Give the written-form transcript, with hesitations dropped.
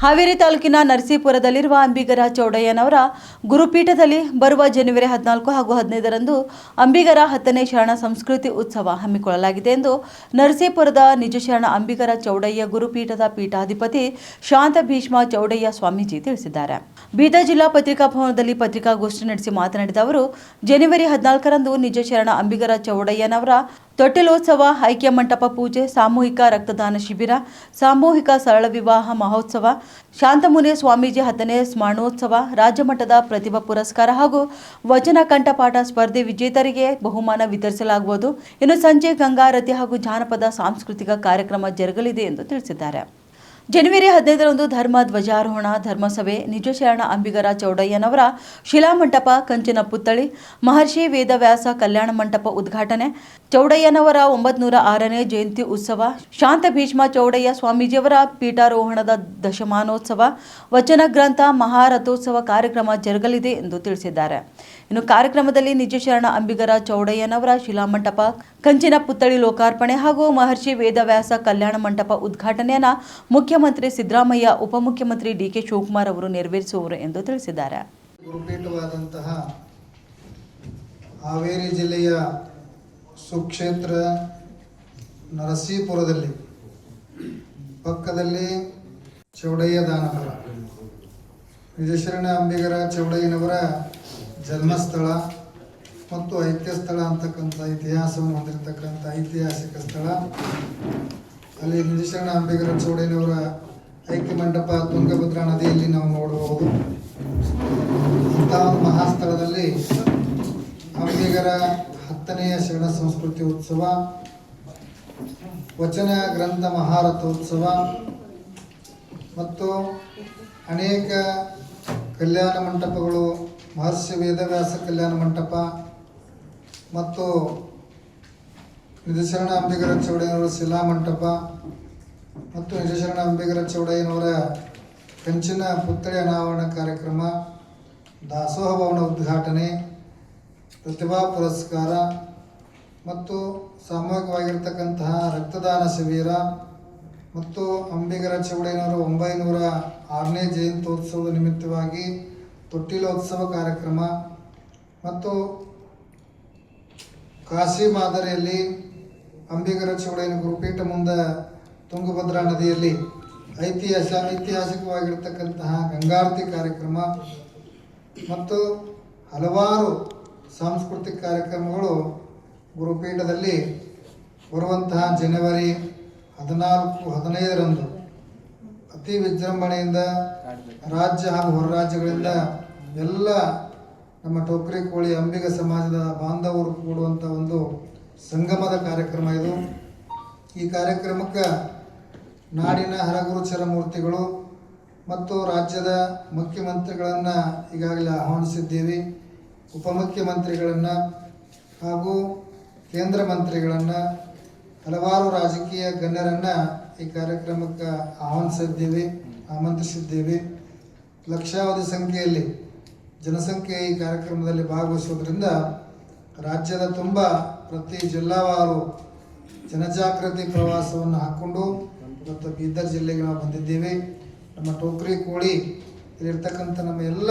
ಹಾವೇರಿ ತಾಲೂಕಿನ ನರಸೀಪುರದಲ್ಲಿರುವ ಅಂಬಿಗರ ಚೌಡಯ್ಯನವರ ಗುರುಪೀಠದಲ್ಲಿ ಬರುವ ಜನವರಿ 14 ಹಾಗೂ 15ರಂದು ಅಂಬಿಗರ 10ನೇ ಶರಣ ಸಂಸ್ಕೃತಿ ಉತ್ಸವ ಹಮ್ಮಿಕೊಳ್ಳಲಾಗಿದೆ ಎಂದು ನರಸೀಪುರದ ನಿಜ ಶರಣ ಅಂಬಿಗರ ಚೌಡಯ್ಯ ಗುರುಪೀಠದ ಪೀಠಾಧಿಪತಿ ಶಾಂತ ಭೀಷ್ಮ ಚೌಡಯ್ಯ ಸ್ವಾಮೀಜಿ ತಿಳಿಸಿದ್ದಾರೆ. ಬೀದರ್ ಜಿಲ್ಲಾ ಪತ್ರಿಕಾ ಭವನದಲ್ಲಿ ಪತ್ರಿಕಾಗೋಷ್ಠಿ ನಡೆಸಿ ಮಾತನಾಡಿದ ಅವರು, ಜನವರಿ 14ರಂದು ನಿಜ ಶರಣ ಅಂಬಿಗರ ಚೌಡಯ್ಯನವರ ತೊಟ್ಟಿಲೋತ್ಸವ, ಐಕ್ಯ ಮಂಟಪ ಪೂಜೆ, ಸಾಮೂಹಿಕ ರಕ್ತದಾನ ಶಿಬಿರ, ಸಾಮೂಹಿಕ ಸರಳ ವಿವಾಹ ಮಹೋತ್ಸವ, ಶಾಂತಮುನಿ ಸ್ವಾಮೀಜಿ 10ನೇ ಸ್ಮರಣೋತ್ಸವ, ರಾಜ್ಯಮಟ್ಟದ ಪ್ರತಿಭಾ ಪುರಸ್ಕಾರ ಹಾಗೂ ವಚನ ಕಂಠಪಾಠ ಸ್ಪರ್ಧೆ ವಿಜೇತರಿಗೆ ಬಹುಮಾನ ವಿತರಿಸಲಾಗುವುದು. ಇನ್ನು ಸಂಜೆ ಗಂಗಾರತಿ ಹಾಗೂ ಜಾನಪದ ಸಾಂಸ್ಕೃತಿಕ ಕಾರ್ಯಕ್ರಮ ಜರುಗಲಿದೆ ಎಂದು ತಿಳಿಸಿದ್ದಾರೆ. ಜನವರಿ 15ರಂದು ಧರ್ಮ ಧ್ವಜಾರೋಹಣ, ಧರ್ಮಸಭೆ, ನಿಜ ಶರಣ ಅಂಬಿಗರ ಚೌಡಯ್ಯನವರ ಶಿಲಾಮಂಟಪ, ಕಂಚಿನ ಪುತ್ಥಳಿ, ಮಹರ್ಷಿ ವೇದವ್ಯಾಸ ಕಲ್ಯಾಣ ಮಂಟಪ ಉದ್ಘಾಟನೆ, ಚೌಡಯ್ಯನವರ 906ನೇ ಜಯಂತಿ ಉತ್ಸವ, ಶಾಂತ ಭೀಷ್ಮ ಚೌಡಯ್ಯ ಸ್ವಾಮೀಜಿಯವರ ಪೀಠಾರೋಹಣದ ದಶಮಾನೋತ್ಸವ, ವಚನ ಗ್ರಂಥ ಮಹಾರಥೋತ್ಸವ ಕಾರ್ಯಕ್ರಮ ಜರುಗಲಿದೆ ಎಂದು ತಿಳಿಸಿದ್ದಾರೆ. ಇನ್ನು ಕಾರ್ಯಕ್ರಮದಲ್ಲಿ ನಿಜ ಶರಣ ಅಂಬಿಗರ ಚೌಡಯ್ಯನವರ ಶಿಲಾಮಂಟಪ, ಕಂಚಿನ ಪುತ್ಥಳಿ ಲೋಕಾರ್ಪಣೆ ಹಾಗೂ ಮಹರ್ಷಿ ವೇದವ್ಯಾಸ ಕಲ್ಯಾಣ ಮಂಟಪ ಉದ್ಘಾಟನೆಯನ್ನು ಮುಖ್ಯಮಂತ್ರಿ ಸಿದ್ದರಾಮಯ್ಯ, ಉಪಮುಖ್ಯಮಂತ್ರಿ ಡಿ.ಕೆ. ಶಿವಕುಮಾರ್ ಅವರು ನೆರವೇರಿಸುವರು ಎಂದು ತಿಳಿಸಿದ್ದಾರೆ. ಗುರುಪೀಠವಾದಂತಹ ಹಾವೇರಿ ಜಿಲ್ಲೆಯ ಸುಕ್ಷೇತ್ರ ನರಸೀಪುರದಲ್ಲಿ ಪಕ್ಕದಲ್ಲಿ ಚೌಡಯ್ಯ ದಾನಪುರ, ನಿಜಶರಣ ಅಂಬಿಗರ ಚೌಡಯ್ಯನವರ ಜನ್ಮಸ್ಥಳ ಮತ್ತು ಐಕ್ಯ ಸ್ಥಳ ಅಂತಕ್ಕಂಥ ಇತಿಹಾಸವನ್ನು ಹೊಂದಿರತಕ್ಕಂಥ ಐತಿಹಾಸಿಕ ಸ್ಥಳ. ಅಲ್ಲಿ ನಿಜಶರಣ ಅಂಬಿಗರ ಚೌಡಯ್ಯನವರ ಐಕ್ಯ ಮಂಟಪ ತುಂಗಭದ್ರಾ ನದಿಯಲ್ಲಿ ನಾವು ನೋಡಬಹುದು. ಅಂತಹ ಒಂದು ಮಹಾಸ್ಥಳದಲ್ಲಿ ಅಂಬಿಗರ 10ನೆಯ ಶರಣ ಸಂಸ್ಕೃತಿ ಉತ್ಸವ, ವಚನ ಗ್ರಂಥ ಮಹಾರಥೋತ್ಸವ ಮತ್ತು ಅನೇಕ ಕಲ್ಯಾಣ ಮಂಟಪಗಳು, ಮಹರ್ಷಿ ವೇದವ್ಯಾಸ ಕಲ್ಯಾಣ ಮಂಟಪ ಮತ್ತು ನಿಜಶರಣ ಅಂಬಿಗರ ಚೌಡಯ್ಯನವರ ಶಿಲಾ ಮಂಟಪ ಮತ್ತು ನಿಜಶರಣ ಅಂಬಿಗರ ಚೌಡಯ್ಯನವರ ಕಂಚಿನ ಪುತ್ಥಳಿ ಅನಾವರಣ ಕಾರ್ಯಕ್ರಮ, ದಾಸೋಹ ಭವನ ಉದ್ಘಾಟನೆ, ಪ್ರತಿಭಾ ಪುರಸ್ಕಾರ ಮತ್ತು ಸಾಮೂಹಿಕವಾಗಿರ್ತಕ್ಕಂತಹ ರಕ್ತದಾನ ಶಿಬಿರ ಮತ್ತು ಅಂಬಿಗರ ಚೌಡಯ್ಯನವರ 906ನೇ ಜಯಂತ್ಯೋತ್ಸವದ ನಿಮಿತ್ತವಾಗಿ ತೊಟ್ಟಿಲೋತ್ಸವ ಕಾರ್ಯಕ್ರಮ ಮತ್ತು ಕಾಶಿ ಮಾದರಿಯಲ್ಲಿ ಅಂಬಿಗರ ಚೌಡಯ್ಯನ ಗುರುಪೀಠ ಮುಂದೆ ತುಂಗಭದ್ರಾ ನದಿಯಲ್ಲಿ ಐತಿಹಾಸಿಕವಾಗಿರ್ತಕ್ಕಂತಹ ಗಂಗಾರತಿ ಕಾರ್ಯಕ್ರಮ ಮತ್ತು ಹಲವಾರು ಸಾಂಸ್ಕೃತಿಕ ಕಾರ್ಯಕ್ರಮಗಳು ಗುರುಪೀಠದಲ್ಲಿ ಬರುವಂತಹ ಜನವರಿ 14, 15ರಂದು ಅತಿ ವಿಜೃಂಭಣೆಯಿಂದ ರಾಜ್ಯ ಹಾಗೂ ಹೊರ ರಾಜ್ಯಗಳಿಂದ ಎಲ್ಲ ನಮ್ಮ ಟೋಕ್ರಿ ಕೋಳಿ ಅಂಬಿಗ ಸಮಾಜದ ಬಾಂಧವರು ಕೂಡುವಂಥ ಒಂದು ಸಂಗಮದ ಕಾರ್ಯಕ್ರಮ ಇದು. ಈ ಕಾರ್ಯಕ್ರಮಕ್ಕೆ ನಾಡಿನ ಹರಗುರುಚರ ಮೂರ್ತಿಗಳು ಮತ್ತು ರಾಜ್ಯದ ಮುಖ್ಯಮಂತ್ರಿಗಳನ್ನು ಈಗಾಗಲೇ ಆಹ್ವಾನಿಸಿದ್ದೀವಿ. ಉಪಮುಖ್ಯಮಂತ್ರಿಗಳನ್ನು ಹಾಗೂ ಕೇಂದ್ರ ಮಂತ್ರಿಗಳನ್ನು, ಹಲವಾರು ರಾಜಕೀಯ ಗಣ್ಯರನ್ನು ಈ ಕಾರ್ಯಕ್ರಮಕ್ಕೆ ಆಮಂತ್ರಿಸಿದ್ದೀವಿ. ಲಕ್ಷಾವಧಿ ಸಂಖ್ಯೆಯಲ್ಲಿ ಜನಸಂಖ್ಯೆ ಈ ಕಾರ್ಯಕ್ರಮದಲ್ಲಿ ಭಾಗವಹಿಸುವುದರಿಂದ ರಾಜ್ಯದ ತುಂಬ ಪ್ರತಿ ಜಿಲ್ಲಾವಾರು ಜನಜಾಗೃತಿ ಪ್ರವಾಸವನ್ನು ಹಾಕ್ಕೊಂಡು ಇವತ್ತು ಬೀದರ್ ಜಿಲ್ಲೆಗೆ ನಾವು ಬಂದಿದ್ದೀವಿ. ನಮ್ಮ ಟೋಕ್ರಿ ಕೋಳಿ ಇಲ್ಲಿರ್ತಕ್ಕಂಥ ನಮ್ಮ ಎಲ್ಲ